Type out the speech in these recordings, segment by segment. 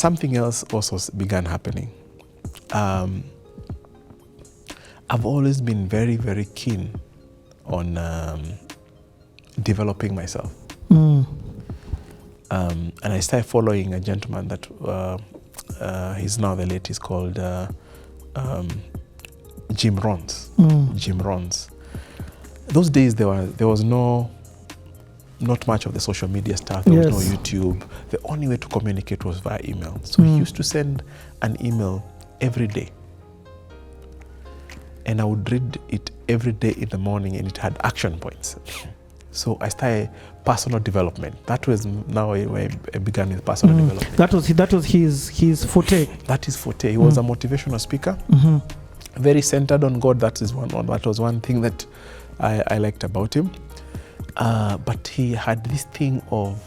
something else also began happening. I've always been very, very keen on developing myself. And I started following a gentleman that he's now the late. He's called Jim Rohns. Jim Rohns. Those days there was not much of the social media stuff. There was no YouTube. The only way to communicate was via email. So he used to send an email every day. And I would read it every day in the morning, and it had action points. So I started personal development. That was now where I began with personal development. That was his forte. That is forte. He was a motivational speaker, very centered on God. That was one thing that I liked about him. But he had this thing of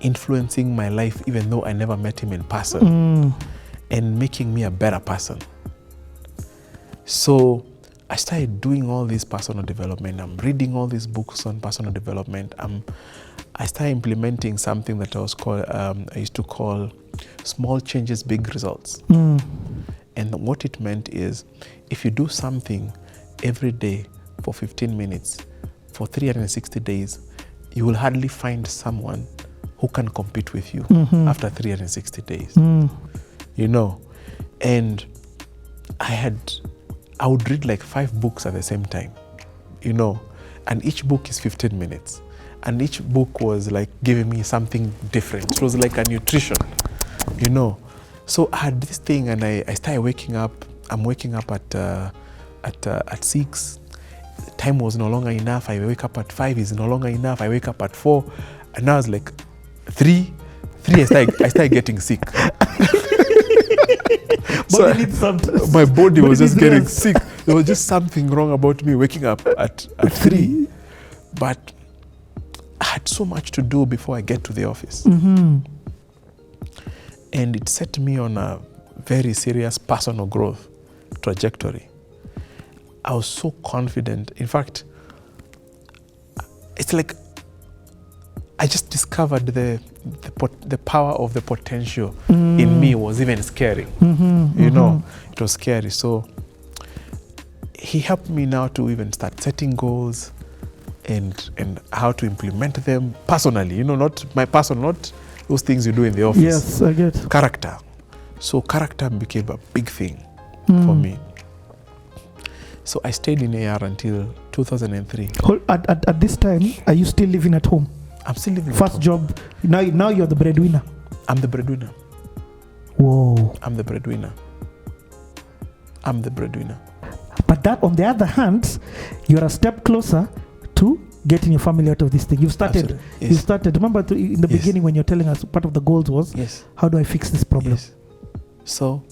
influencing my life, even though I never met him in person, and making me a better person. So I started doing all this personal development. I'm reading all these books on personal development. I started implementing something that I used to call small changes, big results. And what it meant is, if you do something every day for 15 minutes, for 360 days, you will hardly find someone who can compete with you after 360 days. You know, and I would read like 5 books at the same time, you know, and each book is 15 minutes. And each book was like giving me something different. It was like a nutrition, you know. So I had this thing, and I started waking up. I'm waking up at 6. Time was no longer enough. I wake up at 5 is no longer enough. I wake up at 4. And now I was like 3 I started getting sick. So my body was just getting sick. There was just something wrong about me waking up at 3. But I had so much to do before I get to the office. And it set me on a very serious personal growth trajectory. I was so confident. In fact, it's like I just discovered the power of the potential in me was even scary. You know, it was scary. So he helped me now to even start setting goals and how to implement them personally. You know, not my personal, not those things you do in the office. Yes, I get. Character. So character became a big thing for me. So I stayed in AR until 2003. At this time, are you still living at home? I'm still living First at home. job. Now you're the breadwinner. I'm the breadwinner. Whoa. I'm the breadwinner. But that, on the other hand, you're a step closer to getting your family out of this thing. You've started. Yes. You started. Remember in the beginning when you're telling us part of the goals was, how do I fix this problem? Yes. So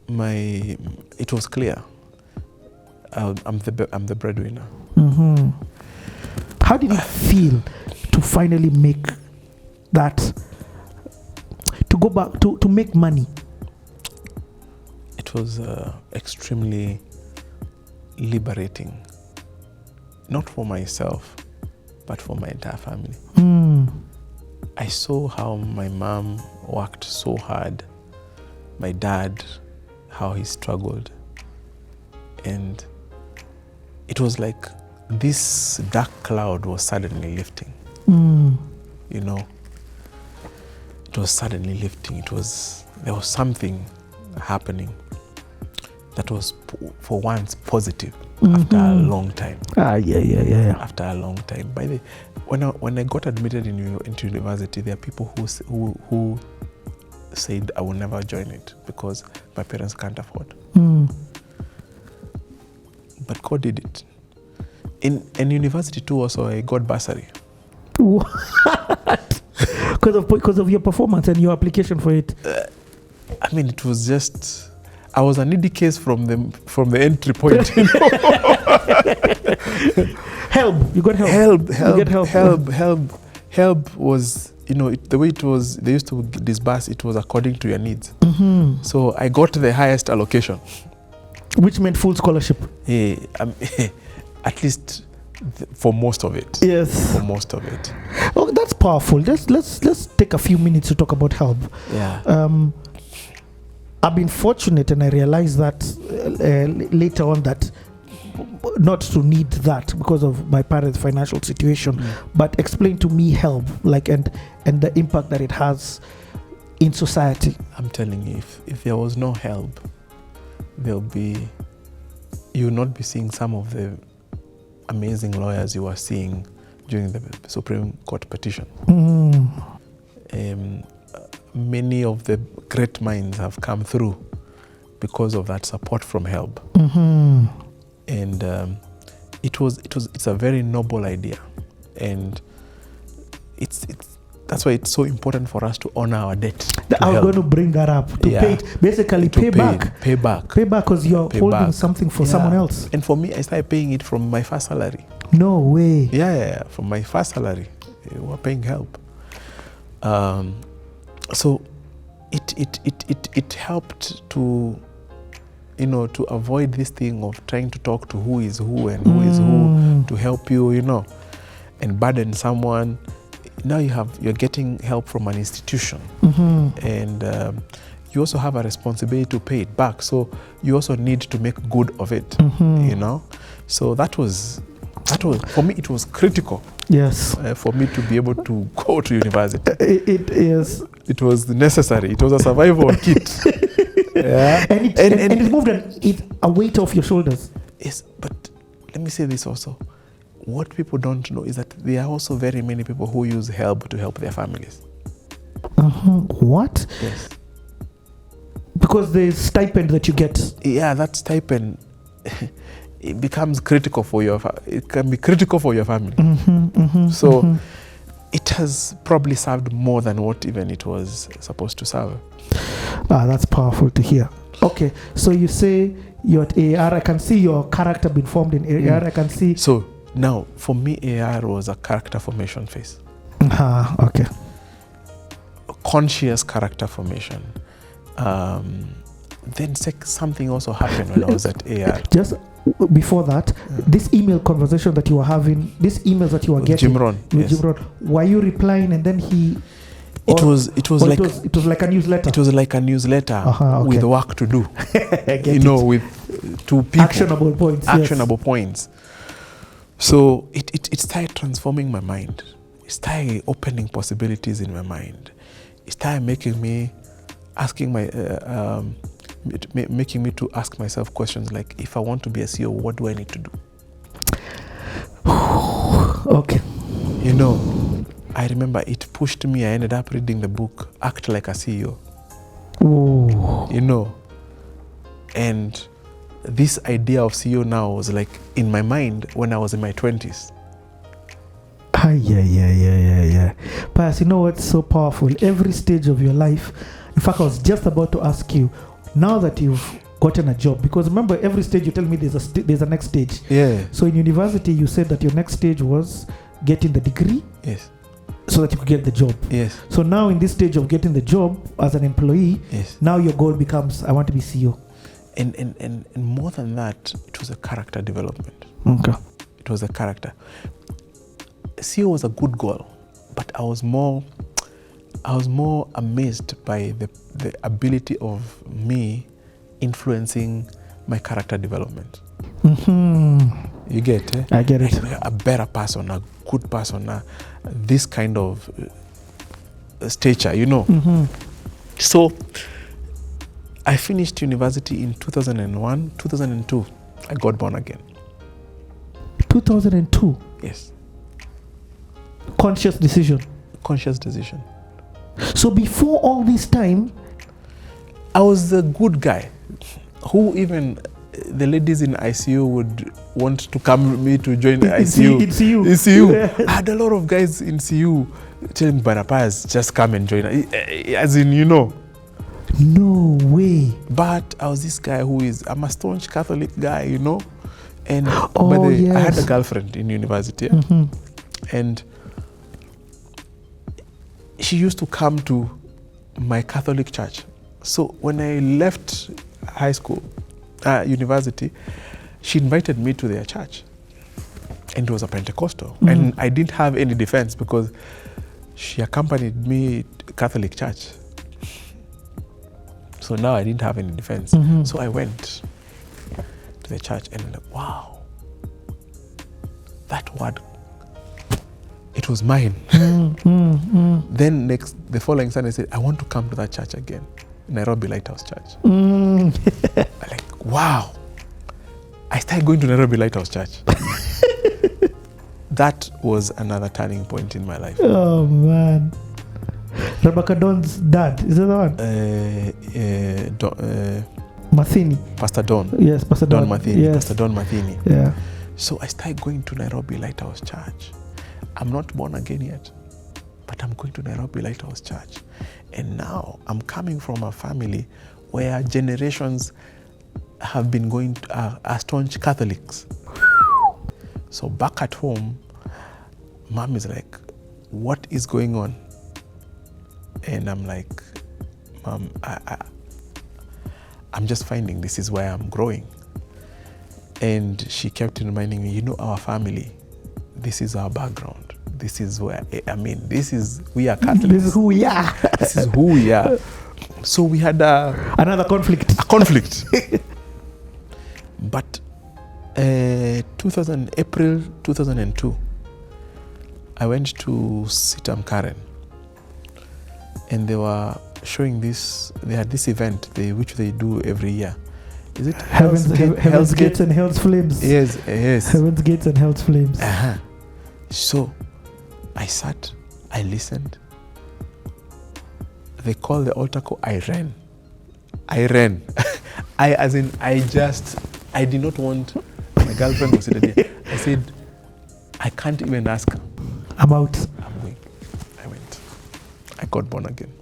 it was clear. I'm the breadwinner. How did it feel to finally make that, to go back to make money? It was extremely liberating, not for myself, but for my entire family. I saw how my mom worked so hard, my dad, how he struggled, and it was like this dark cloud was suddenly lifting. You know, it was suddenly lifting. There was something happening that was for once positive after a long time. After a long time. By the when I got admitted into university, there are people who said I will never join it because my parents can't afford. But God did it. In university too, also I got bursary. What? Because of your performance and your application for it. I mean, it was just, I was a needy case from the entry point. You know? Help. You got help. You get help was, you know, the way it was, they used to disburse, it was according to your needs. So I got the highest allocation. Which meant full scholarship. At least for most of it. Yes. For most of it. Oh, that's powerful. Let's take a few minutes to talk about help. Yeah. I've been fortunate, and I realized that later on that not to need that because of my parents' financial situation. But explain to me help, like and the impact that it has in society. I'm telling you, if there was no help, you will not be seeing some of the amazing lawyers you are seeing during the Supreme Court petition. Many of the great minds have come through because of that support from help. And it's a very noble idea, and that's why it's so important for us to honor our debt. I was going to bring that up. To pay it, basically pay back because you're holding something for someone else. And for me, I started paying it from my first salary. No way. Yeah, from my first salary, we were paying help. So it helped to, to avoid this thing of trying to talk to who is who and who is who to help you, and burden someone. Now you're getting help from an institution, and you also have a responsibility to pay it back. So you also need to make good of it, So that was for me. It was critical. Yes. For me to be able to go to university. It is. It was necessary. It was a survival kit. Yeah. And it moved a weight off your shoulders. Yes, but let me say this also. What people don't know is that there are also very many people who use help to help their families. What? Yes. Because there's stipend that you get. Yeah, that stipend it becomes critical for it can be critical for your family. So it has probably served more than what even it was supposed to serve. That's powerful to hear. Okay, so you say you're at AR. I can see your character being formed in AR. I can see. So now, for me, AR was a character formation phase. Okay. Conscious character formation. Then something also happened when I was at AR. Just before that, this email conversation that you were having, these emails that you were getting with Jimron, were you replying and then he? It was like a newsletter. It was like a newsletter with work to do. with 2 people. Actionable points. So it started transforming my mind. It started opening possibilities in my mind. It started making me to ask myself questions like, if I want to be a CEO, what do I need to do? Okay. I remember it pushed me. I ended up reading the book, Act Like a CEO. Ooh. And this idea of CEO now was like in my mind when I was in my 20s. Yeah. Pius, you know what's so powerful? Every stage of your life, in fact, I was just about to ask you, now that you've gotten a job, because remember, every stage you tell me there's a next stage. Yeah. So in university, you said that your next stage was getting the degree. Yes. So that you could get the job. Yes. So now in this stage of getting the job as an employee, yes, now your goal becomes, I want to be CEO. And more than that, it was a character development. Okay. It was a character. CEO was a good goal, but I was more amazed by the ability of me influencing my character development. You get it? I get it. A better person, a good person, this kind of stature, So I finished university in 2001, 2002. I got born again. 2002? Yes. Conscious decision? Conscious decision. So before all this time, I was the good guy who even the ladies in ICU would want to come with me to join the ICU. In CU. In CU. I had a lot of guys in CU telling me, Pius, just come and join. As in, No way. But I was this guy I'm a staunch Catholic guy, And yes. I had a girlfriend in university. And she used to come to my Catholic church. So when I left high school, university, she invited me to their church. And it was a Pentecostal. And I didn't have any defense because she accompanied me to Catholic church. So now I didn't have any defense. So I went to the church and I'm like, wow, that word, it was mine. Then the following Sunday I said, I want to come to that church again, Nairobi Lighthouse Church. I'm like, wow. I started going to Nairobi Lighthouse Church. That was another turning point in my life. Oh man. Rebecca Don's dad, is that the one? Mathini. Pastor Don. Yes, Pastor Don. Mathini. Yes. Pastor Don Mathini. Yeah. So I started going to Nairobi Lighthouse Church. I'm not born again yet, but I'm going to Nairobi Lighthouse Church. And now I'm coming from a family where generations have been going to, are staunch Catholics. So back at home, mom is like, what is going on? And I'm like, Mom, I'm just finding this is where I'm growing. And she kept reminding me, you know, our family, this is our background. This is where, we are Catholics. This is who we are. This is who we are. So we had another conflict. A conflict. But April 2002, I went to Sitam Karen, and they were showing this. They had this event which they do every year. Is it Heaven's Gates and Hell's Flames? Yes. Heaven's Gates and Hell's Flames. So I sat, I listened. They called the altar call. I ran. I did not want my girlfriend was sitting there. I said, I can't even ask her. I'm out. I'm going. I went. I got born again.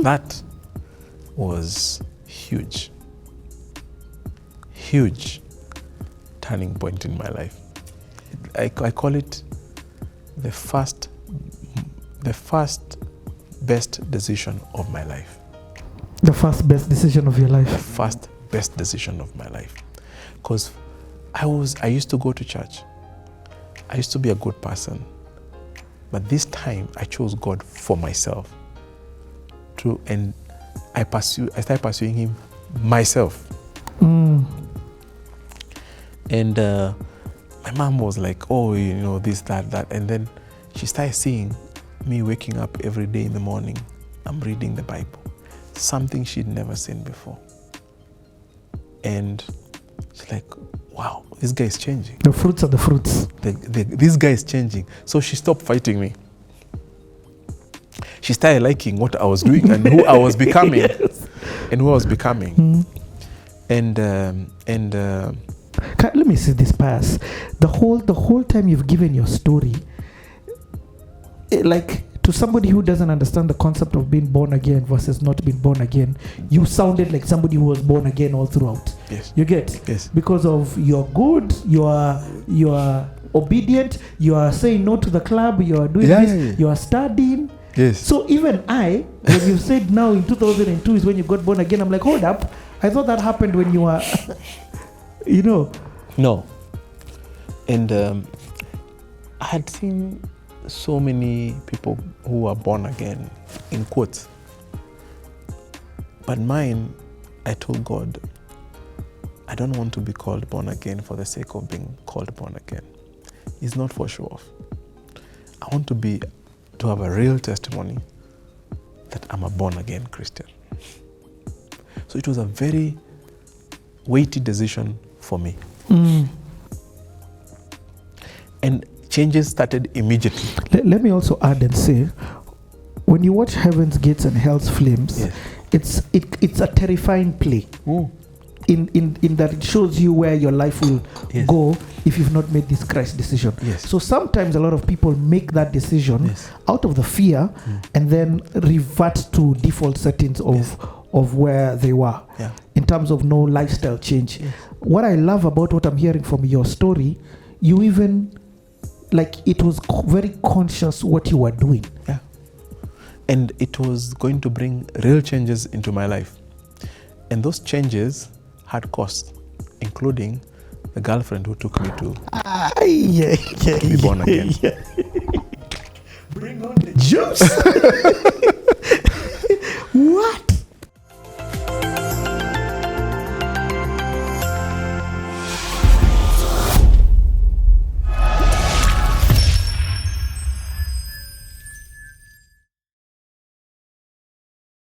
That was huge. Huge turning point in my life. I call it the first best decision of my life. The first best decision of your life. The first best decision of my life. Because I used to go to church. I used to be a good person. But this time I chose God for myself. And I started pursuing him myself. And my mom was like, oh, you know, this, that. And then she started seeing me waking up every day in the morning. I'm reading the Bible. Something she'd never seen before. And she's like, wow, this guy is changing. The fruits are the fruits. This guy is changing. So she stopped fighting me. She started liking what I was doing and who I was becoming. Yes. And who I was becoming. And let me see this, Pius. The whole time you've given your story, like, to somebody who doesn't understand the concept of being born again versus not being born again, you sounded like somebody who was born again all throughout. Yes. You get? Yes. Because of you're good, you are obedient, you are saying no to the club, you are doing this, you are studying. Yes. So even when you said now in 2002 is when you got born again, I'm like, hold up. I thought that happened when you were, you know. No. And I had seen so many people who are born again, in quotes. But mine, I told God, I don't want to be called born again for the sake of being called born again. It's not for show off. I want to have a real testimony that I'm a born again Christian. So it was a very weighty decision for me. And changes started immediately. Let me also add and say, when you watch Heaven's Gates and Hell's Flames, yes, it's a terrifying play. In that it shows you where your life will go if you've not made this Christ decision. Yes. So sometimes a lot of people make that decision out of the fear and then revert to default settings of where they were in terms of no lifestyle change. Yes. What I love about what I'm hearing from your story, you even, like, it was very conscious what you were doing. Yeah. And it was going to bring real changes into my life. And those changes had costs, including the girlfriend who took me to be born again. want the juice?